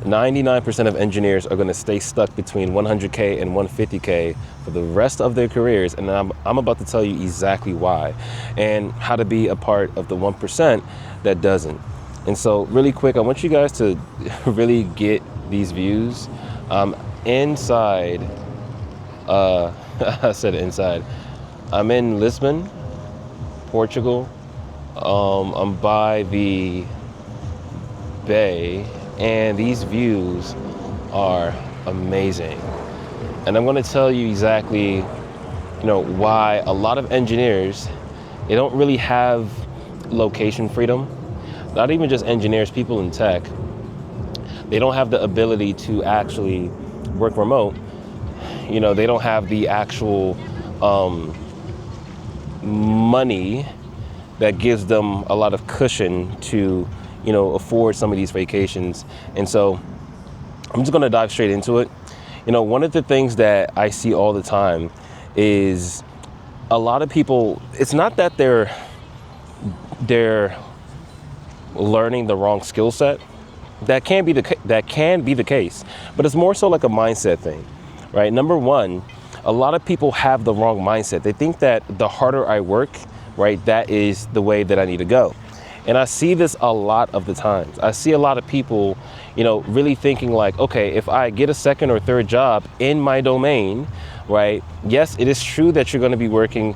99% of engineers are going to stay stuck between 100K and 150K for the rest of their careers. And I'm about to tell you exactly why and how to be a part of the 1% that doesn't. And so really quick, I want you guys to really get these views. Inside, I said inside, I'm in Lisbon, Portugal. I'm by the bay, and these views are amazing. And I'm going to tell you exactly, why a lot of engineers, they don't really have location freedom. Not even just engineers, people in tech. They don't have the ability to actually work remote. They don't have the actual money that gives them a lot of cushion to afford some of these vacations. And so I'm just going to dive straight into it. One of the things that I see all the time is a lot of people, it's not that they're learning the wrong skill set. That can be the case, but it's more so like a mindset thing, right? Number one, a lot of people have the wrong mindset. They think that the harder I work, right, that is the way that I need to go. And I see this a lot of the times. I see a lot of people, really thinking like, okay, if I get a second or third job in my domain, right, yes, it is true that you're going to be working,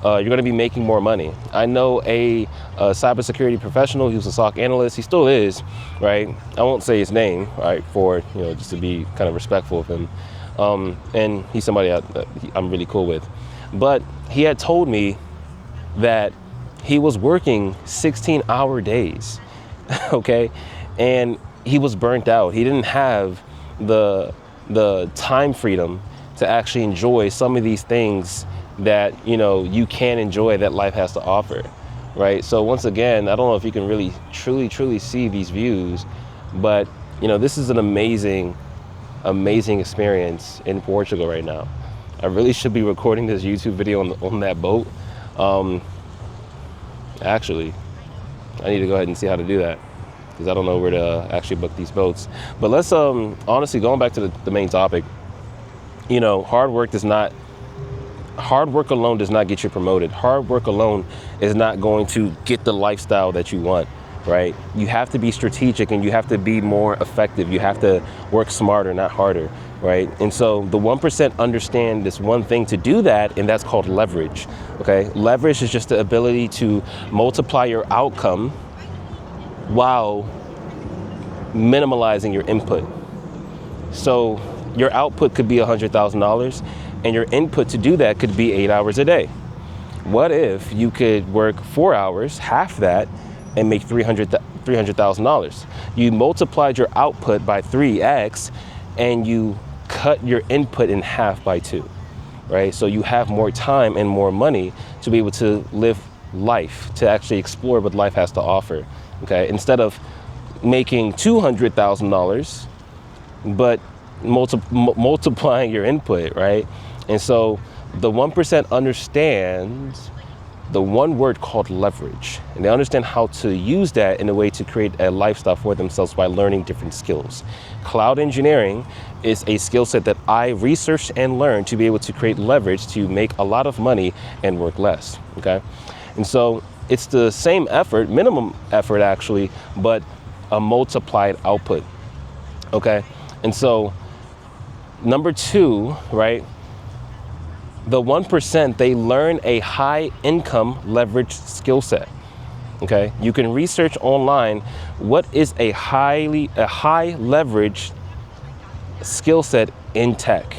you're going to be making more money. I know a cybersecurity professional. He was a SOC analyst. He still is, right? I won't say his name, right, for, just to be kind of respectful of him. And he's somebody I'm really cool with. But he had told me that he was working 16-hour days, okay? And he was burnt out. He didn't have the time freedom to actually enjoy some of these things that, you can enjoy that life has to offer, right? So once again, I don't know if you can really, truly see these views, but, this is an amazing experience in Portugal right now. I really should be recording this YouTube video on that boat. Actually, I need to go ahead and see how to do that because I don't know where to actually book these boats. But let's, honestly, going back to the main topic, hard work alone does not get you promoted. Hard work alone is not going to get the lifestyle that you want, right? You have to be strategic and you have to be more effective. You have to work smarter, not harder, right? And so the 1% understand this one thing to do that, and that's called leverage, okay? Leverage is just the ability to multiply your outcome while minimalizing your input. So your output could be $100,000 and your input to do that could be 8 hours a day. What if you could work 4 hours, half that, and make $300,000? You multiplied your output by 3x and you cut your input in half by 2, right? So you have more time and more money to be able to live life, to actually explore what life has to offer, okay? Instead of making $200,000, but multiplying your input, right? And so the 1% understands the one word called leverage, and they understand how to use that in a way to create a lifestyle for themselves by learning different skills. Cloud engineering is a skill set that I researched and learned to be able to create leverage to make a lot of money and work less, okay? And so it's the same effort, minimum effort actually, but a multiplied output, okay? And so number two, right? The 1%, they learn a high income leverage skill set, okay? You can research online what is a high leverage skill set in tech.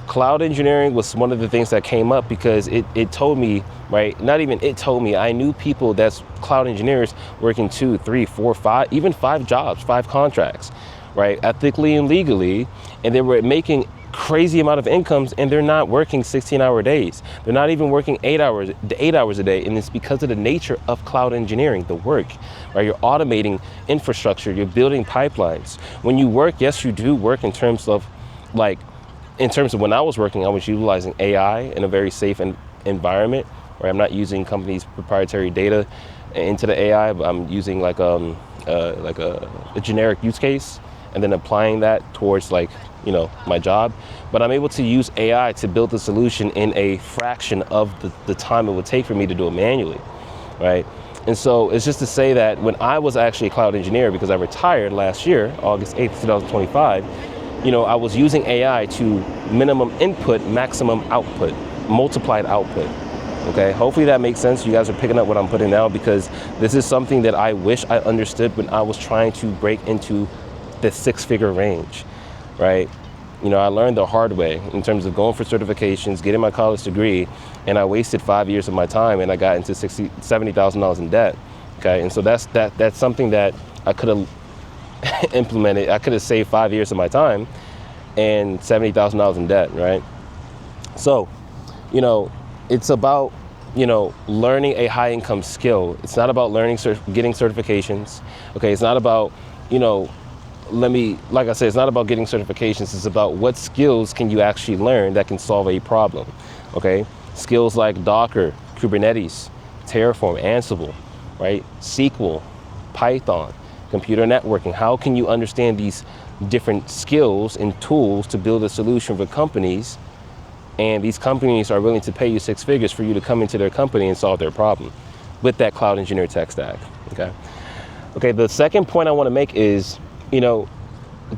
Cloud engineering was one of the things that came up because it told me, right? Not even it told me, I knew people that's cloud engineers working 2, 3, 4, 5, even 5 jobs, 5 contracts, right? Ethically and legally, and they were making crazy amount of incomes and they're not working 16-hour days. They're not even working 8 hours a day, and it's because of the nature of cloud engineering, the work, right? You're automating infrastructure, you're building pipelines. When you work, yes, you do work in terms of when I was working, I was utilizing AI in a very safe environment, where I'm not using companies' proprietary data into the AI, but I'm using like a generic use case and then applying that towards like, you know, my job. But I'm able to use AI to build the solution in a fraction of the time it would take for me to do it manually, right? And so it's just to say that when I was actually a cloud engineer, because I retired last year, August 8th, 2025, you know, I was using AI to minimum input, maximum output, multiplied output. Okay, hopefully that makes sense. You guys are picking up what I'm putting down, because this is something that I wish I understood when I was trying to break into the 6-figure range, right? You know, I learned the hard way in terms of going for certifications, getting my college degree, and I wasted 5 years of my time, and I got into $70,000 in debt. Okay, and so that's something that I could have implemented. I could have saved 5 years of my time and $70,000 in debt, right? So, you know, it's about, you know, learning a high income skill. It's not about getting certifications. Okay, it's not about, you know, like I said, it's not about getting certifications. It's about what skills can you actually learn that can solve a problem. Okay, skills like Docker, Kubernetes, Terraform, Ansible, right? SQL, Python, computer networking. How can you understand these different skills and tools to build a solution for companies? And these companies are willing to pay you 6 figures for you to come into their company and solve their problem with that cloud engineer tech stack. Okay. Okay. The second point I want to make is, you know,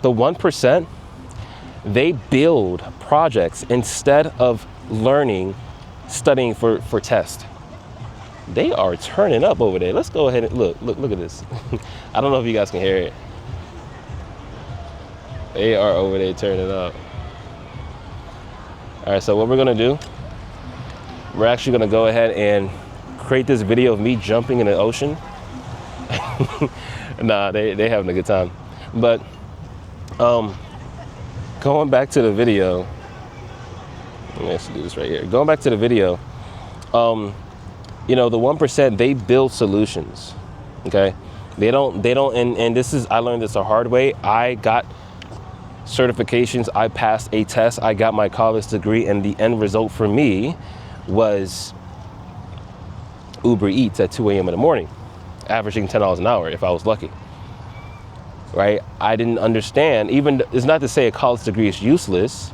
the 1%, they build projects instead of studying for test. They are turning up over there. Let's go ahead and look at this. I don't know if you guys can hear it. They are over there turning up. All right, so what we're gonna do, we're actually gonna go ahead and create this video of me jumping in the ocean. Nah, they having a good time. But going back to the video, let's do this right here. Going back to the video, you know, the 1%, they build solutions. Okay, they don't, and this is, I learned this the hard way. I got certifications, I passed a test, I got my college degree, and the end result for me was Uber Eats at 2 a.m. in the morning, averaging $10 an hour if I was lucky, right? I didn't understand, even, it's not to say a college degree is useless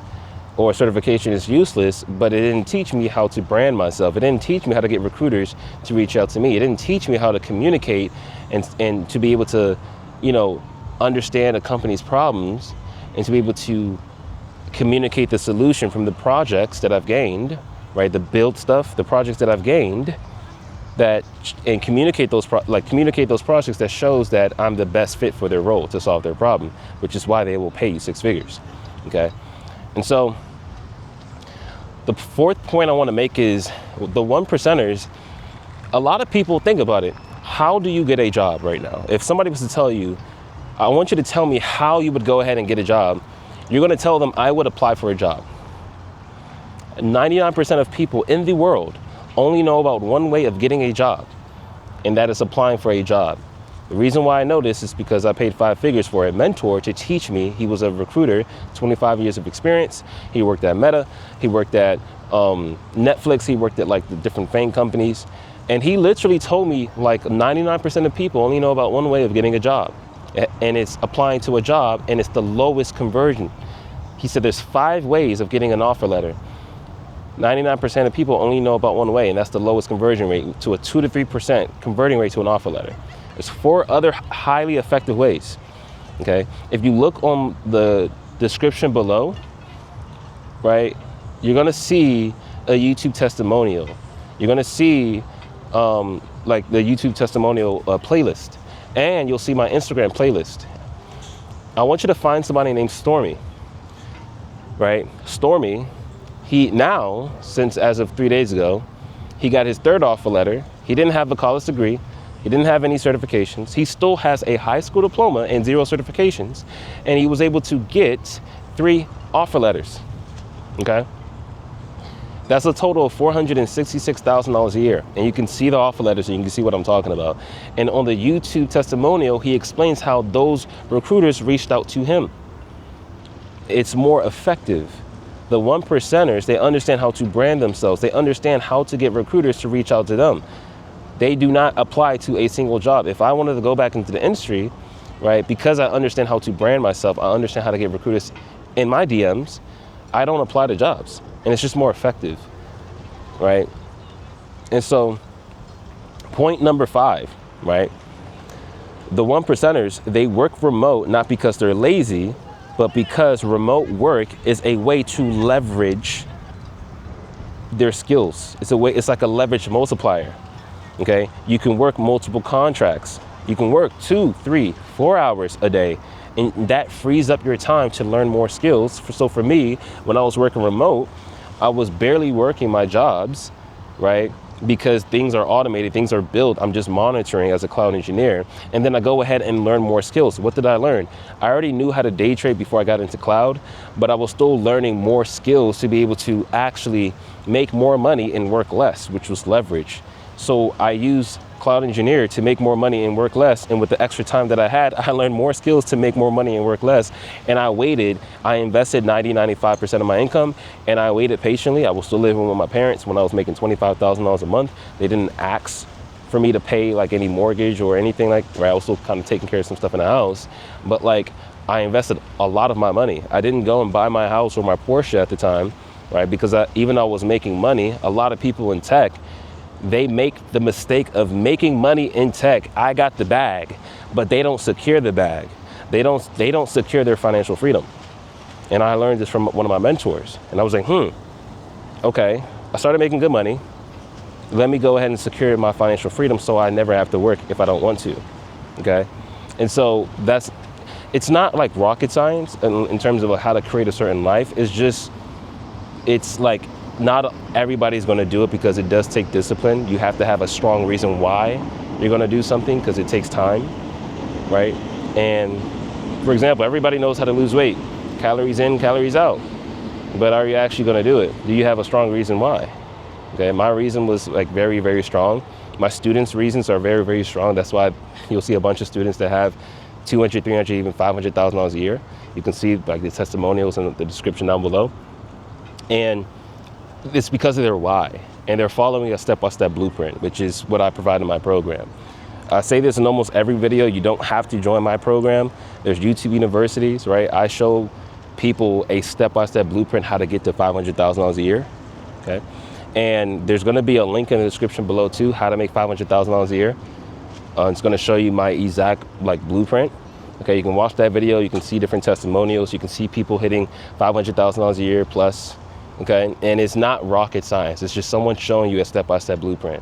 or a certification is useless, but it didn't teach me how to brand myself. It didn't teach me how to get recruiters to reach out to me. It didn't teach me how to communicate and to be able to, you know, understand a company's problems and to be able to communicate the solution from the projects that I've gained, right? The build stuff, the projects that I've gained, and communicate those projects that shows that I'm the best fit for their role to solve their problem, which is why they will pay you 6 figures, okay? And so the fourth point I want to make is the 1%ers. A lot of people think about it. How do you get a job right now? If somebody was to tell you, I want you to tell me how you would go ahead and get a job, you're going to tell them, I would apply for a job. 99% of people in the world only know about one way of getting a job, and that is applying for a job. The reason why I know this is because I paid 5 figures for a mentor to teach me. He was a recruiter, 25 years of experience. He worked at Meta. He worked at Netflix. He worked at like the different FANG companies. And he literally told me like 99% of people only know about one way of getting a job. And it's applying to a job, and it's the lowest conversion. He said there's 5 ways of getting an offer letter. 99% of people only know about one way, and that's the lowest conversion rate, to a 2 to 3% converting rate to an offer letter. There's 4 other highly effective ways, okay? If you look on the description below, right, you're gonna see a YouTube testimonial. You're gonna see like the YouTube testimonial playlist, and you'll see my Instagram playlist. I want you to find somebody named Stormi, right? Stormi, he now, since as of 3 days ago, he got his 3rd offer letter. He didn't have a college degree. He didn't have any certifications. He still has a high school diploma and 0 certifications. And he was able to get 3 offer letters, okay? That's a total of $466,000 a year. And you can see the offer letters and you can see what I'm talking about. And on the YouTube testimonial, he explains how those recruiters reached out to him. It's more effective. The 1%ers, they understand how to brand themselves. They understand how to get recruiters to reach out to them. They do not apply to a single job. If I wanted to go back into the industry, right? Because I understand how to brand myself, I understand how to get recruiters in my DMs. I don't apply to jobs, and it's just more effective, right? And so point number 5, right? The 1%ers, they work remote not because they're lazy, but because remote work is a way to leverage their skills. It's like a leverage multiplier. Okay, you can work multiple contracts. You can work 2, 3, 4 hours a day, and that frees up your time to learn more skills. So for me, when I was working remote, I was barely working my jobs, right? Because things are automated, things are built. I'm just monitoring as a cloud engineer. And then I go ahead and learn more skills. What did I learn? I already knew how to day trade before I got into cloud, but I was still learning more skills to be able to actually make more money and work less, which was leverage. So I use cloud engineer to make more money and work less. And with the extra time that I had, I learned more skills to make more money and work less. And I invested 95% of my income, and I waited patiently. I was still living with my parents when I was making $25,000 a month. They didn't ask for me to pay like any mortgage or anything like, right? I was still kind of taking care of some stuff in the house, but like I invested a lot of my money. I didn't go and buy my house or my Porsche at the time, right? Because even though I was making money, a lot of people in tech, they make the mistake of making money in tech. I got the bag, but they don't secure the bag. They don't secure their financial freedom. And I learned this from one of my mentors. And I was like, okay, I started making good money. Let me go ahead and secure my financial freedom so I never have to work if I don't want to, okay? And so it's not like rocket science in terms of how to create a certain life. It's like, not everybody's going to do it because it does take discipline. You have to have a strong reason why you're going to do something because it takes time, right? And for example, everybody knows how to lose weight. Calories in, calories out. But are you actually going to do it? Do you have a strong reason why? Okay, my reason was like very, very strong. My students' reasons are very, very strong. That's why you'll see a bunch of students that have 200, 300, even $500,000 a year. You can see like the testimonials in the description down below. And it's because of their why, and they're following a step-by-step blueprint, which is what I provide in my program. I say this in almost every video. You don't have to join my program. There's YouTube universities, right? I show people a step-by-step blueprint how to get to $500,000 a year, okay? And there's gonna be a link in the description below too, how to make $500,000 a year. It's gonna show you my exact like blueprint. Okay, you can watch that video, you can see different testimonials, you can see people hitting $500,000 a year plus. Okay, and it's not rocket science. It's just someone showing you a step-by-step blueprint.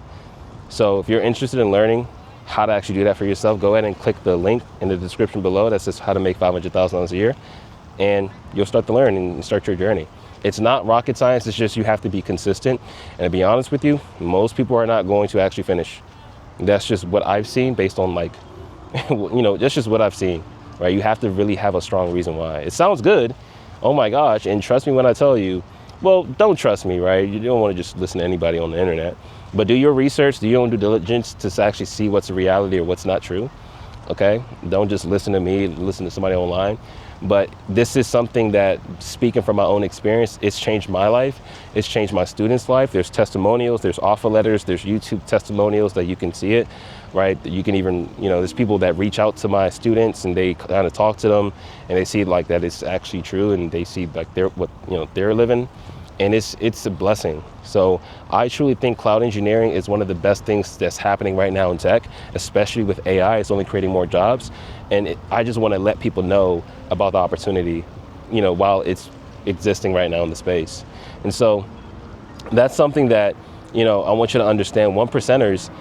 So if you're interested in learning how to actually do that for yourself, go ahead and click the link in the description below that says how to make $500,000 a year, and you'll start to learn and start your journey. It's not rocket science. It's just you have to be consistent. And to be honest with you, most people are not going to actually finish. That's just what I've seen based on like, that's just what I've seen, right? You have to really have a strong reason why. It sounds good. Oh my gosh. And trust me when I tell you, well, don't trust me, right? You don't want to just listen to anybody on the internet, but do your research, do your own due diligence to actually see what's a reality or what's not true, okay? Don't just listen to me, listen to somebody online. But this is something that, speaking from my own experience, it's changed my life. It's changed my students' life. There's testimonials, there's offer letters, there's YouTube testimonials that you can see it, right? You can even, there's people that reach out to my students and they kind of talk to them and they see like that it's actually true, and they see like they're living, and it's a blessing. So I truly think cloud engineering is one of the best things that's happening right now in tech, especially with AI. It's only creating more jobs. And I just want to let people know about the opportunity, while it's existing right now in the space. And so that's something that, I want you to understand. 1%ers,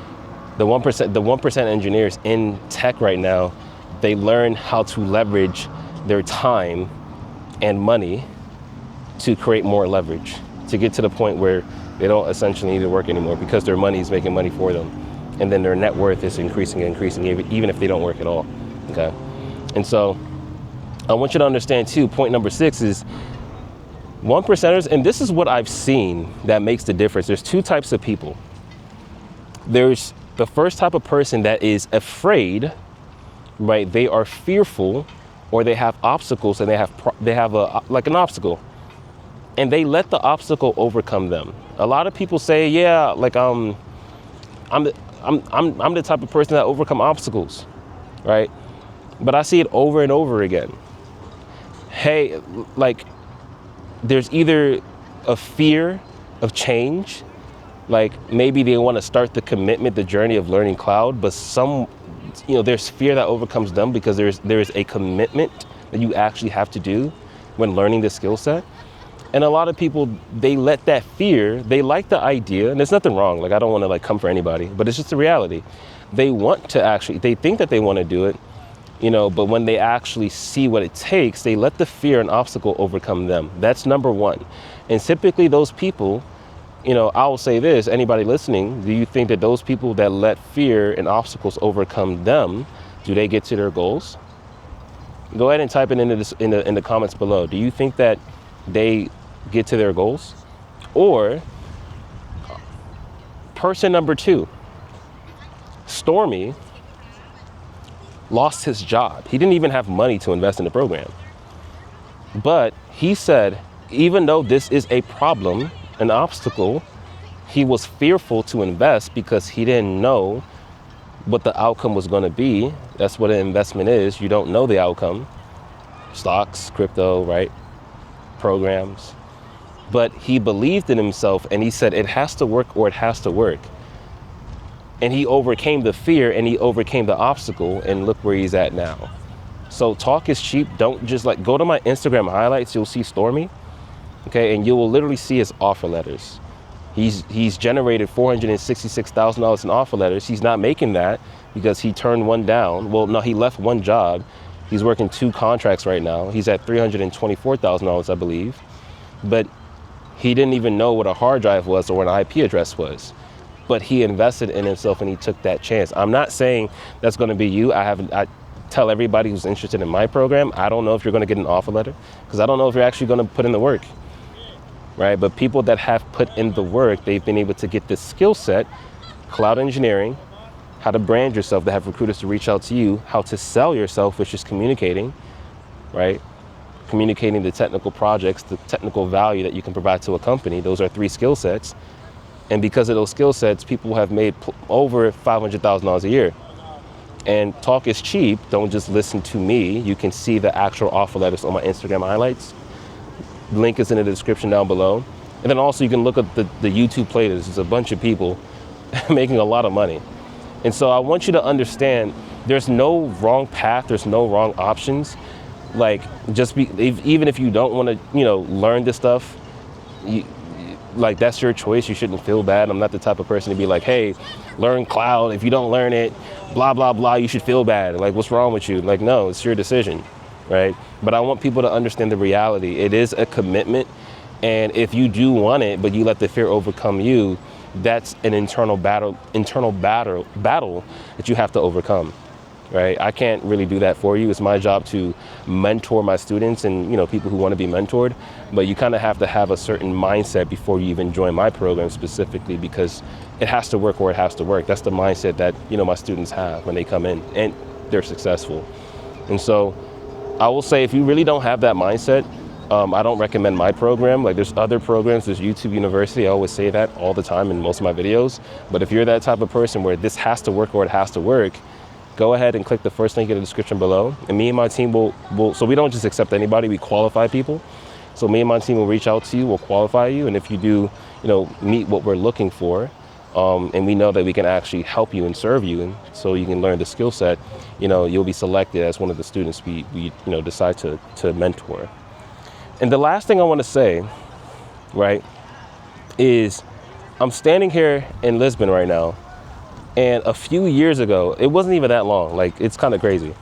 the 1% engineers in tech right now, they learn how to leverage their time and money to create more leverage, to get to the point where they don't essentially need to work anymore because their money is making money for them. And then their net worth is increasing and increasing, even if they don't work at all. Okay, and so I want you to understand too, point number 6 is 1%ers, and this is what I've seen that makes the difference. There's 2 types of people. There's the first type of person that is afraid, right? They are fearful, or they have obstacles, and they have an obstacle, and they let the obstacle overcome them. A lot of people say, yeah, like I'm the type of person that overcome obstacles, right? But I see it over and over again. Hey, like, there's either a fear of change, like maybe they want to start the commitment, the journey of learning cloud, but there's fear that overcomes them because there's a commitment that you actually have to do when learning the skill set. And a lot of people, they let that fear, they like the idea, and there's nothing wrong, like I don't want to like come for anybody, but it's just the reality. They think that they want to do it, but when they actually see what it takes, they let the fear and obstacle overcome them. That's number one. And typically those people, I will say this, anybody listening, do you think that those people that let fear and obstacles overcome them, do they get to their goals? Go ahead and type it in the comments below. Do you think that they get to their goals? Or person number 2, Stormi lost his job. He didn't even have money to invest in the program. But he said, even though this is a problem, an obstacle, he was fearful to invest because he didn't know what the outcome was going to be. That's what an investment is. You don't know the outcome. Stocks, crypto, right? Programs. But he believed in himself and he said it has to work or it has to work. And he overcame the fear and he overcame the obstacle, and look where he's at now. So talk is cheap. Don't just go to my Instagram highlights. You'll see Stormi. Okay, and you will literally see his offer letters. He's generated $466,000 in offer letters. He's not making that because he turned one down. Well, no, he left one job. He's working 2 contracts right now. He's at $324,000, I believe. But he didn't even know what a hard drive was or an IP address was. But he invested in himself and he took that chance. I'm not saying that's going to be you. I tell everybody who's interested in my program, I don't know if you're going to get an offer letter because I don't know if you're actually going to put in the work. Right? But people that have put in the work, they've been able to get this skill set, cloud engineering, how to brand yourself, to have recruiters to reach out to you, how to sell yourself, which is communicating, right? Communicating the technical projects, the technical value that you can provide to a company. Those are 3 skill sets. And because of those skill sets, people have made over $500,000 a year. And talk is cheap. Don't just listen to me. You can see the actual offer letters on my Instagram highlights. Link is in the description down below. And then also you can look at the YouTube playlists. There's a bunch of people making a lot of money. And so I want you to understand there's no wrong path. There's no wrong options. Even if you don't want to, learn this stuff, that's your choice. You shouldn't feel bad. I'm not the type of person to be like, hey, learn cloud. If you don't learn it, blah, blah, blah, you should feel bad. What's wrong with you? No, it's your decision. Right? But I want people to understand the reality. It is a commitment. And if you do want it, but you let the fear overcome you, that's an internal battle that you have to overcome. Right? I can't really do that for you. It's my job to mentor my students and, people who want to be mentored. But you kind of have to have a certain mindset before you even join my program specifically, because it has to work or it has to work. That's the mindset that, my students have when they come in and they're successful. And so I will say, if you really don't have that mindset, I don't recommend my program. There's other programs, there's YouTube University. I always say that all the time in most of my videos. But if you're that type of person where this has to work or it has to work, go ahead and click the first link in the description below. And me and my team will so we don't just accept anybody, we qualify people. So me and my team will reach out to you, we'll qualify you. And if you do, meet what we're looking for, and we know that we can actually help you and serve you, and so you can learn the skill set, you'll be selected as one of the students we decide to mentor. And the last thing I want to say, right, is I'm standing here in Lisbon right now, and a few years ago, it wasn't even that long. It's kind of crazy.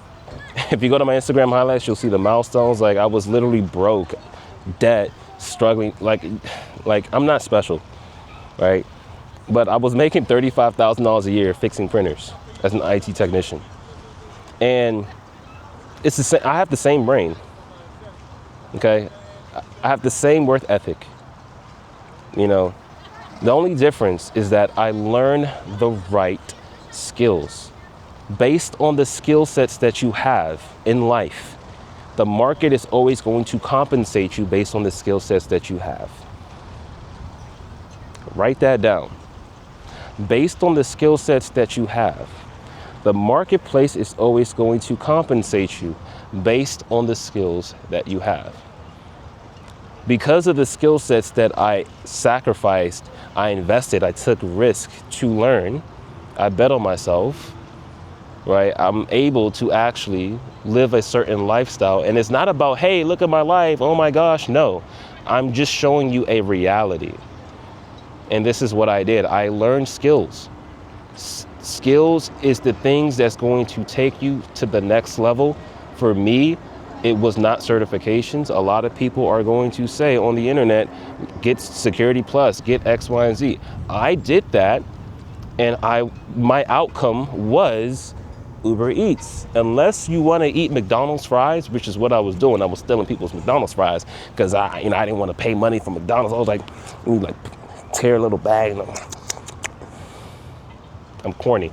If you go to my Instagram highlights, you'll see the milestones. I was literally broke, debt, struggling. I'm not special, right? But I was making $35,000 a year fixing printers as an IT technician. And it's the same. I have the same brain, okay? I have the same work ethic, The only difference is that I learn the right skills. Based on the skill sets that you have in life, the market is always going to compensate you based on the skill sets that you have. Write that down. Based on the skill sets that you have, The marketplace is always going to compensate you based on the skills that you have. Because of the skill sets that I sacrificed, I invested, I took risk to learn, I bet on myself, right? I'm able to actually live a certain lifestyle. And it's not about, hey, look at my life, oh my gosh, no. I'm just showing you a reality. And this is what I did. I learned skills. Skills is the things that's going to take you to the next level. For me, it was not certifications. A lot of people are going to say on the internet, get Security Plus, get X, Y, and Z. I did that, and my outcome was Uber Eats. Unless you want to eat McDonald's fries, which is what I was doing. I was stealing people's McDonald's fries because I didn't want to pay money for McDonald's. I was like tear a little bag. And I'm corny.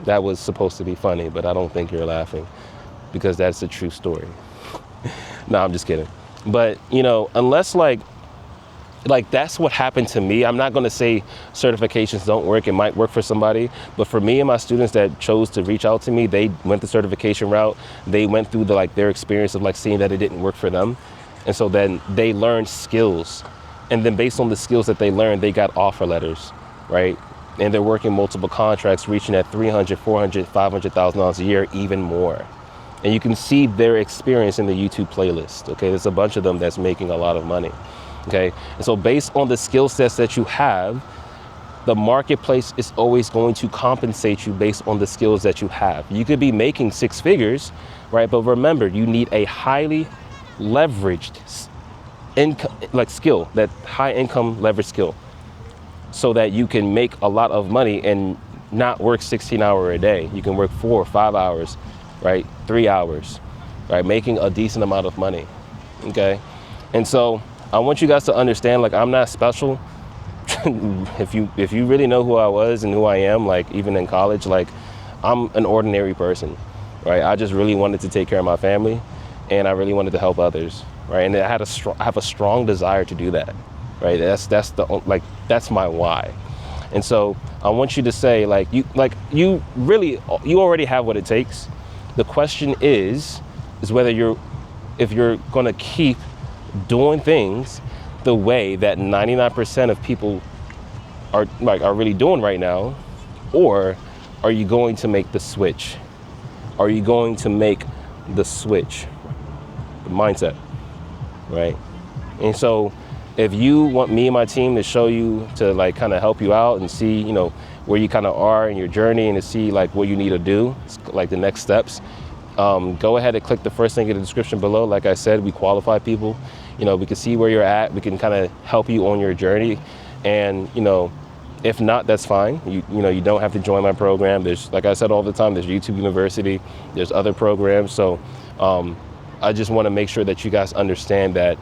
That was supposed to be funny, but I don't think you're laughing because that's a true story. No, I'm just kidding. But, unless like that's what happened to me. I'm not going to say certifications don't work. It might work for somebody. But for me and my students that chose to reach out to me, they went the certification route. They went through their experience of seeing that it didn't work for them. And so then they learned skills. And then based on the skills that they learned, they got offer letters, right? And they're working multiple contracts, reaching at $300,000, $400,000, $500,000 a year, even more. And you can see their experience in the YouTube playlist. Okay, there's a bunch of them that's making a lot of money. Okay, and so based on the skill sets that you have, the marketplace is always going to compensate you based on the skills that you have. You could be making six figures, right? But remember, you need a highly leveraged skill, that high income leverage skill, so that you can make a lot of money and not work 16 hours a day. You can work 4 or 5 hours, right? 3 hours, right? Making a decent amount of money, okay? And so I want you guys to understand, I'm not special. If you really know who I was and who I am, even in college, I'm an ordinary person, right? I just really wanted to take care of my family, and I really wanted to help others, right? And I have a strong desire to do that, right? That's my why. And so I want you to say, you already have what it takes. The question is whether if you're going to keep doing things the way that 99% of people are really doing right now, or are you going to make the switch? Are you going to make the switch? The mindset, right? And so if you want me and my team to show you, to kind of help you out and see, where you kind of are in your journey, and to see what you need to do, the next steps, go ahead and click the first link in the description below. Like I said, we qualify people. We can see where you're at. We can kind of help you on your journey. And, if not, that's fine. You don't have to join my program. There's, like I said all the time, there's YouTube University. There's other programs. So I just want to make sure that you guys understand that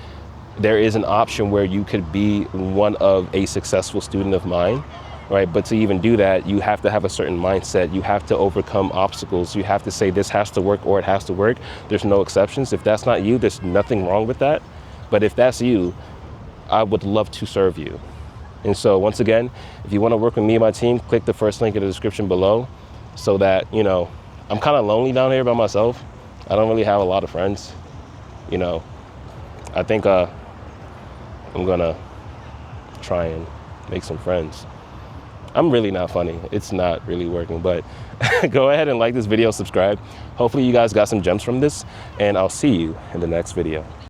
there is an option where you could be one of a successful student of mine, right? But to even do that, you have to have a certain mindset. You have to overcome obstacles. You have to say this has to work, or it has to work. There's no exceptions. If that's not you, there's nothing wrong with that. But if that's you, I would love to serve you. And so once again, if you want to work with me and my team, click the first link in the description below, so that, I'm kind of lonely down here by myself. I don't really have a lot of friends. I think I'm gonna try and make some friends. I'm really not funny. It's not really working, but go ahead and like this video, subscribe. Hopefully you guys got some gems from this, and I'll see you in the next video.